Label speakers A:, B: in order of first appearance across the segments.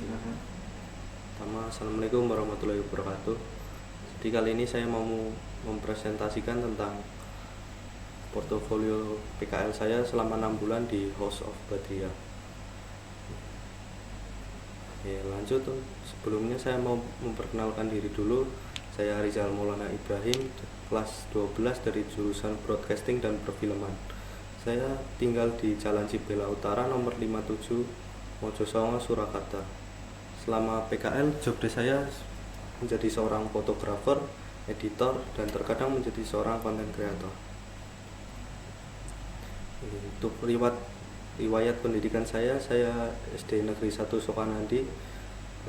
A: Pertama, Assalamualaikum warahmatullahi wabarakatuh. Jadi kali ini saya mau mempresentasikan tentang portofolio PKL saya selama 6 bulan di House of Badriah. Lanjut, sebelumnya saya mau memperkenalkan diri dulu. Saya Rizal Maulana Ibrahim, kelas 12 dari jurusan Broadcasting dan Perfilman. Saya tinggal di Jalan Cibela Utara nomor 57, Mojosongo, Surakarta. Selama PKL, jobdesk saya menjadi seorang fotografer, editor, dan terkadang menjadi seorang content creator. Untuk riwayat pendidikan saya SD Negeri 1 Sokanandi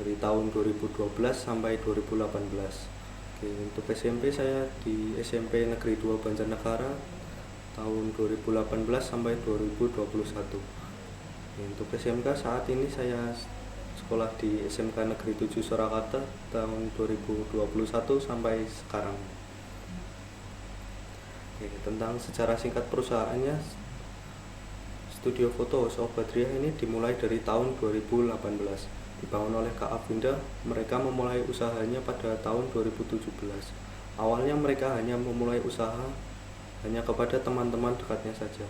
A: dari tahun 2012 sampai 2018. Untuk SMP saya di SMP Negeri 2 Banjarnegara tahun 2018 sampai 2021. Untuk SMK saat ini saya sekolah di SMK Negeri 7 Surakarta tahun 2021 sampai sekarang. Tentang sejarah singkat perusahaannya, studio foto House of Badriah ini dimulai dari tahun 2018. Dibangun oleh Kak Afinda, mereka memulai usahanya pada tahun 2017. Awalnya mereka hanya memulai usaha hanya kepada teman-teman dekatnya saja.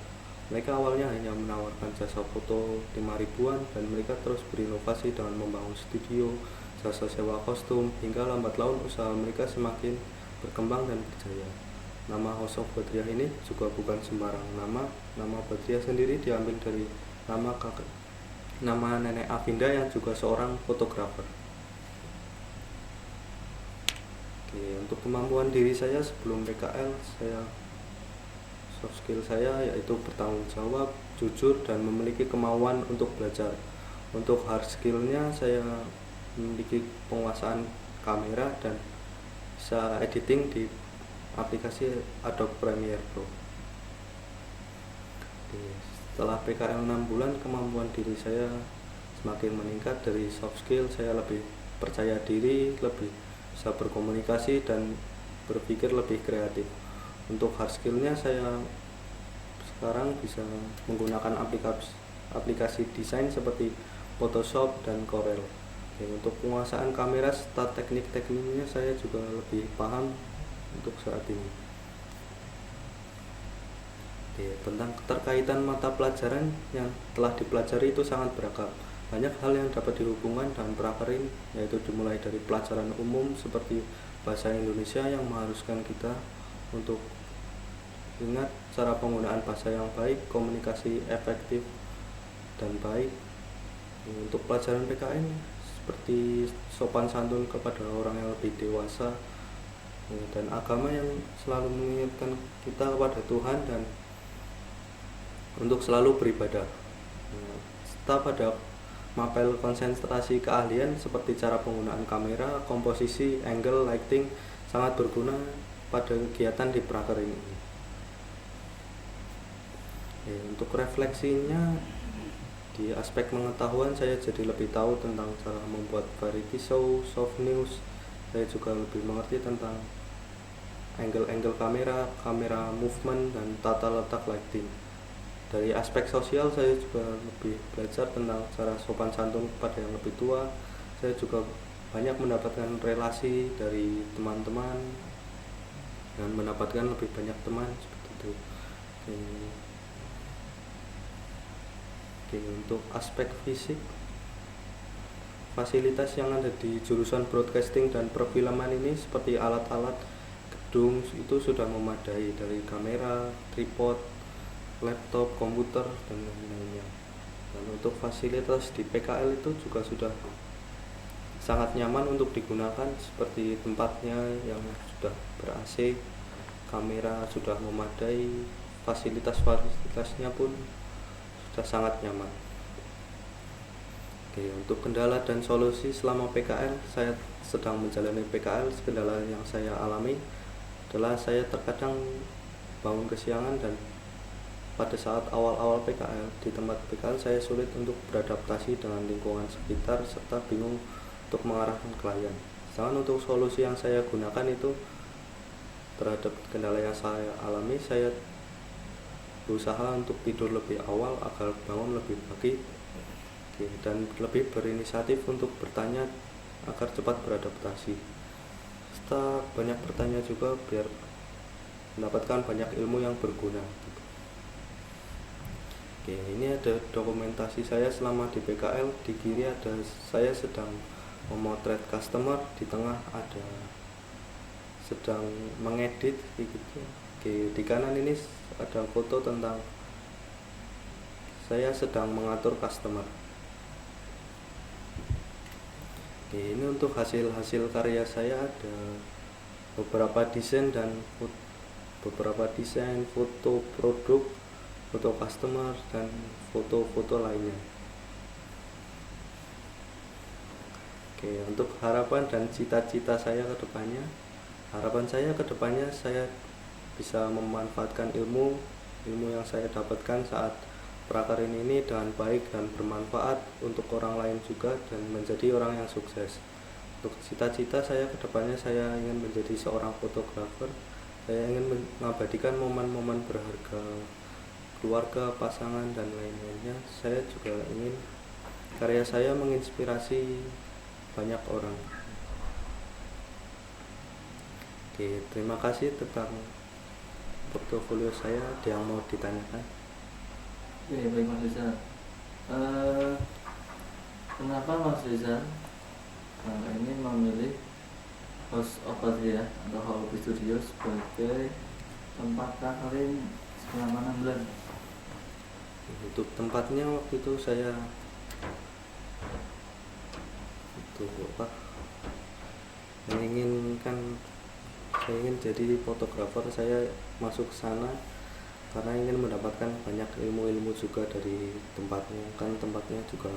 A: Mereka awalnya hanya menawarkan jasa foto 5.000-an dan mereka terus berinovasi dengan membangun studio, jasa sewa kostum, hingga lambat laun usaha mereka semakin berkembang dan berjaya. Nama House of Badriah ini juga bukan sembarang nama. Nama Badriah sendiri diambil dari nama nenek Afinda yang juga seorang fotografer. Untuk kemampuan diri saya sebelum PKL, soft skill saya yaitu bertanggung jawab, jujur, dan memiliki kemauan untuk belajar. Untuk hard skillnya saya memiliki penguasaan kamera dan bisa editing di aplikasi Adobe Premiere Pro. Setelah PKL 6 bulan, kemampuan diri saya semakin meningkat. Dari soft skill saya lebih percaya diri, lebih bisa berkomunikasi, dan berpikir lebih kreatif. Untuk hard skillnya saya sekarang bisa menggunakan aplikasi desain seperti Photoshop dan Corel. Untuk penguasaan kamera serta teknik-tekniknya saya juga lebih paham untuk saat ini. Tentang keterkaitan mata pelajaran yang telah dipelajari itu sangat beragam. Banyak hal yang dapat dihubungkan dengan prakerin, yaitu dimulai dari pelajaran umum seperti bahasa Indonesia yang mengharuskan kita untuk ingat cara penggunaan bahasa yang baik, komunikasi efektif dan baik. Untuk pelajaran PKN seperti sopan santun kepada orang yang lebih dewasa, dan agama yang selalu mengingatkan kita kepada Tuhan dan untuk selalu beribadah. Serta pada mapel konsentrasi keahlian seperti cara penggunaan kamera, komposisi, angle, lighting sangat berguna pada kegiatan di praker ini. Untuk refleksinya, di aspek pengetahuan saya jadi lebih tahu tentang cara membuat variety show, soft news. Saya juga lebih mengerti tentang angle kamera movement, dan tata letak lighting. Dari aspek sosial saya juga lebih belajar tentang cara sopan santun kepada yang lebih tua. Saya juga banyak mendapatkan relasi dari teman-teman dan mendapatkan lebih banyak teman seperti itu. Untuk aspek fisik, fasilitas yang ada di jurusan broadcasting dan perfilman ini seperti alat-alat gedung itu sudah memadai, dari kamera, tripod, laptop, komputer, dan lain-lainnya. Dan untuk fasilitas di PKL itu juga sudah sangat nyaman untuk digunakan, seperti tempatnya yang sudah ber-AC, kamera sudah memadai, fasilitasnya pun sudah sangat nyaman. Untuk kendala dan solusi selama PKL, saya sedang menjalani PKL. Kendala yang saya alami adalah saya terkadang bangun kesiangan, dan pada saat awal-awal PKL di tempat PKL saya sulit untuk beradaptasi dengan lingkungan sekitar serta bingung untuk mengarahkan klien. Sedangkan untuk solusi yang saya gunakan itu terhadap kendala yang saya alami, saya berusaha untuk tidur lebih awal agar bangun lebih pagi Oke, dan lebih berinisiatif untuk bertanya agar cepat beradaptasi. Setelah banyak bertanya juga biar mendapatkan banyak ilmu yang berguna. Oke, ini ada dokumentasi saya selama di PKL. Di kiri ada saya sedang memotret customer, di tengah ada sedang mengedit gitu. Oke, di kanan ini ada foto tentang saya sedang mengatur customer. Oke, ini untuk hasil-hasil karya saya ada beberapa desain foto produk, foto customer, dan foto-foto lainnya. Oke, untuk harapan dan cita-cita saya ke depannya, saya bisa memanfaatkan ilmu yang saya dapatkan saat prakerin ini dengan baik dan bermanfaat untuk orang lain juga, dan menjadi orang yang sukses. Untuk cita-cita saya ke depannya, saya ingin menjadi seorang fotografer. Saya ingin mengabadikan momen-momen berharga keluarga, pasangan, dan lain-lainnya. Saya juga ingin karya saya menginspirasi banyak orang. Oke, terima kasih tentang portofolio saya. Ada yang mau ditanyakan?
B: Oke, baik Mas Rizal. Kenapa Mas Rizal ini memilih House of Patria atau Hobby Studio sebagai tempat prakerin selama 6 bulan?
A: Untuk tempatnya waktu itu saya saya ingin jadi fotografer. Saya masuk ke sana karena ingin mendapatkan banyak ilmu-ilmu juga dari tempatnya, kan tempatnya juga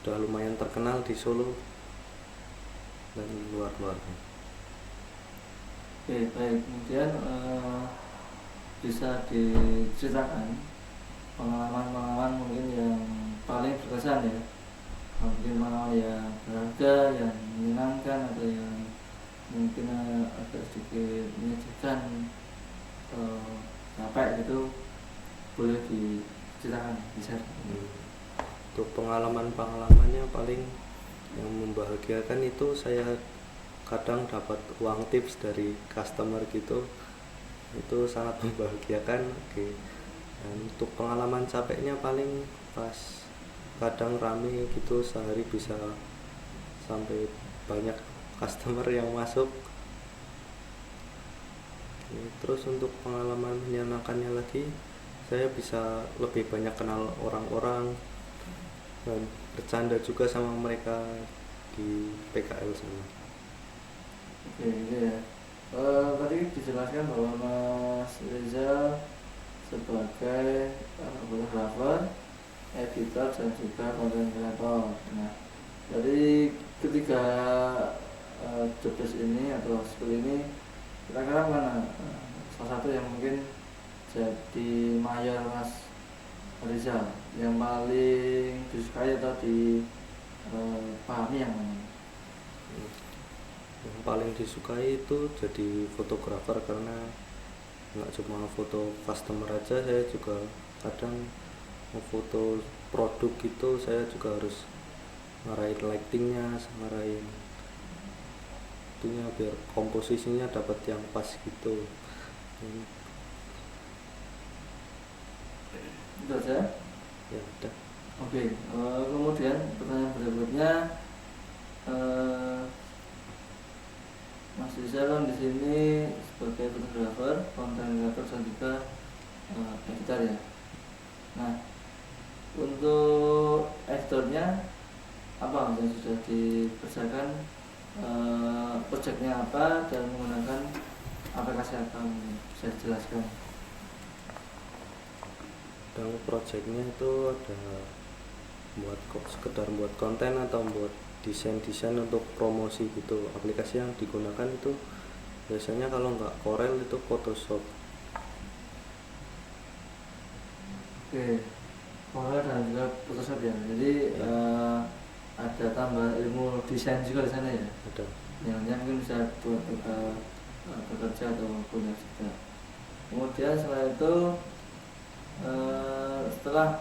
A: udah lumayan terkenal di Solo dan luar-luarnya.
B: Oke, baik. Kemudian bisa diceritakan pengalaman-pengalaman mungkin yang paling berkesan ya, mungkin pengalaman yang berharga, yang menyenangkan, atau yang mungkin agak sedikit menyedihkan, capek gitu, boleh diceritakan, bisa.
A: Untuk pengalamannya paling yang membahagiakan itu saya kadang dapat uang tips dari customer gitu, itu sangat membahagiakan. Oke. Dan untuk pengalaman capeknya paling pas kadang rame gitu, sehari bisa sampai banyak customer yang masuk. Oke. Terus untuk pengalaman menyenangkannya lagi, saya bisa lebih banyak kenal orang-orang dan bercanda juga sama mereka di PKL sana.
B: Oke, ya. Tadi dijelaskan bahwa Mas Rizal sebagai fotografer, editor, dan juga content creator. Nah, dari ketiga jobdesk ini atau skill ini, kira-kira mana salah satu yang mungkin jadi mayor Mas Rizal, yang paling disukai atau dipahami yang mana?
A: Yang paling disukai itu jadi fotografer, karena nggak cuma foto customer aja, saya juga kadang mau foto produk gitu, saya juga harus ngarahin lightingnya, ngarahin itunya biar komposisinya dapat yang pas gitu.
B: Itu aja.
A: Ya udah.
B: Oke, kemudian pertanyaan berikutnya, Mas Rizal kan di sini sebagai fotografer, content creator, dan juga editor ya. Nah, untuk editornya apa yang sudah dikerjakan, proyeknya apa, dan menggunakan aplikasi apa, bisa dijelaskan?
A: Dan projectnya itu ada sekedar buat konten atau buat desain untuk promosi gitu. Aplikasi yang digunakan itu biasanya kalau nggak Corel itu Photoshop.
B: Oke, Corel dan juga Photoshop ya. Jadi ada tambahan ilmu desain juga di sana ya.
A: Ada.
B: Yang mungkin bisa buat bekerja atau kuliah juga. Kemudian setelah itu, setelah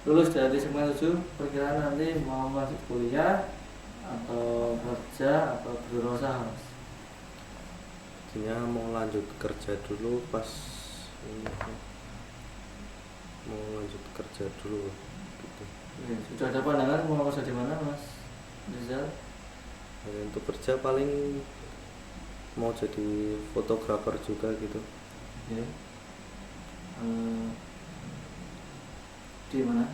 B: lulus dari segmen 7 perkiraan nanti mau masuk kuliah atau kerja atau berusaha Mas?
A: Intinya mau lanjut kerja dulu pas ini, mau lanjut kerja dulu gitu.
B: Oke, sudah ada pandangan mau kerja di mana Mas Rizal?
A: Untuk kerja paling mau jadi fotografer juga gitu.
B: Oke. Di mana?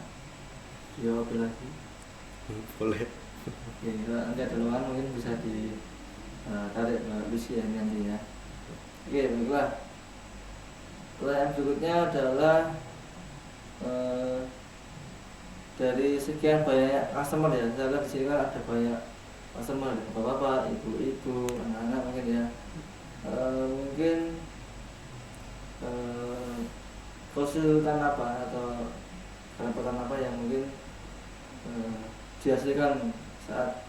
B: Di Oke lagi.
A: Boleh.
B: Oke, nanti ada lowongan mungkin bisa ditarik Mbak Lucy ya nantinya. Oke, baiklah. Pertanyaan berikutnya adalah dari sekian banyak customer ya, saya lihat di sini kan ada banyak customer, bapak-bapak, ibu-ibu, anak-anak mungkin ya. Mungkin kesulitan apa atau kedapatan apa yang mungkin dihasilkan saat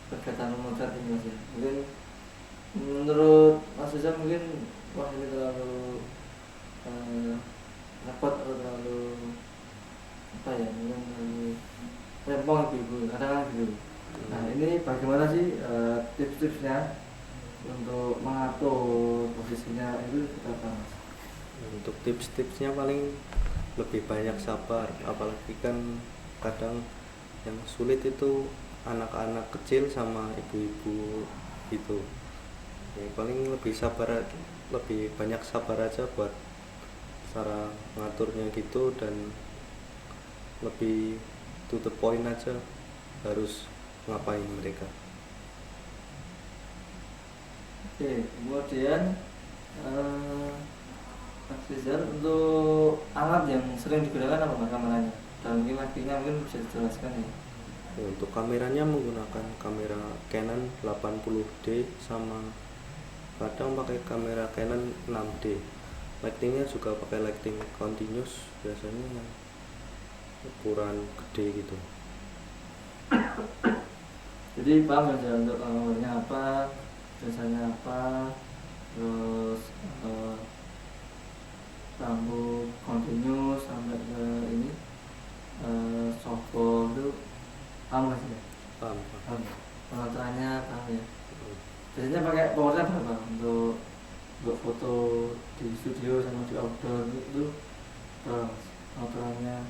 B: kegiatan memotret ini Mas ya. Mungkin menurut Mas Rizal mungkin wah ini terlalu repot atau terlalu apa ya, mungkin terlalu rempong ibu-ibu kadang gitu. Nah ini bagaimana sih tips-tipsnya untuk mengatur posisinya itu kita bahas.
A: Untuk tips-tipsnya paling lebih banyak sabar, apalagi kan kadang yang sulit itu anak-anak kecil sama ibu-ibu itu ya, paling lebih sabar, lebih banyak sabar aja buat cara ngaturnya gitu, dan lebih to the point aja harus ngapain mereka.
B: Oke, kemudian Mas Rizal, untuk alat yang sering digunakan apa Mas kameranya? Dan mungkin lakinya mungkin bisa dijelaskan ya.
A: Untuk kameranya menggunakan kamera Canon 80D sama kadang pakai kamera Canon 6D. Lightingnya juga pakai lighting continuous, biasanya yang ukuran gede gitu.
B: Jadi paham aja untuk kameranya apa, biasanya apa, terus lampu continuous sampai ke ini softball itu paham Mas ya?
A: Paham.
B: Paham. Pengaturnya paham ya. Biasanya pakai powernya berapa untuk foto di studio sama di outdoor itu pengaturannya?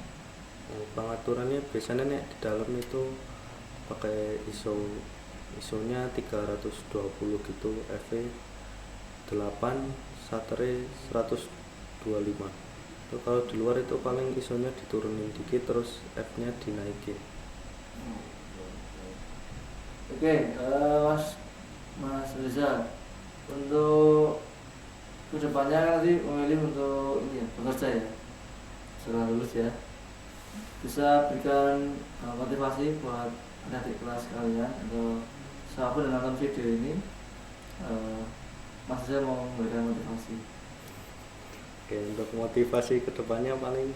A: Pengaturannya biasanya nih di dalam itu pakai ISO-nya 320 gitu, f 8, shutternya 125. Itu kalau di luar itu paling ISO-nya diturunin dikit terus f-nya dinaikin.
B: Oke, Mas Rizal, untuk kedepannya kan nanti memilih untuk ini ya, bekerja ya, setelah lulus ya, bisa berikan motivasi buat adik kelas kalian atau siapapun yang nonton video ini, Mas Rizal mau memberikan motivasi.
A: Oke, untuk motivasi kedepannya paling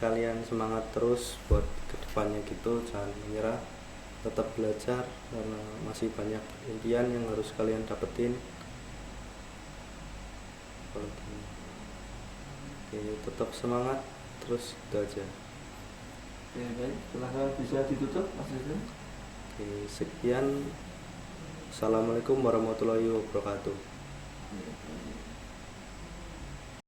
A: kalian semangat terus buat kedepannya gitu, jangan menyerah, tetap belajar karena masih banyak impian yang harus kalian dapetin. Oke, tetap semangat terus, itu aja.
B: Oke, baik, silahkan bisa ditutup Mas Rizal.
A: Oke, sekian. Assalamualaikum warahmatullahi wabarakatuh.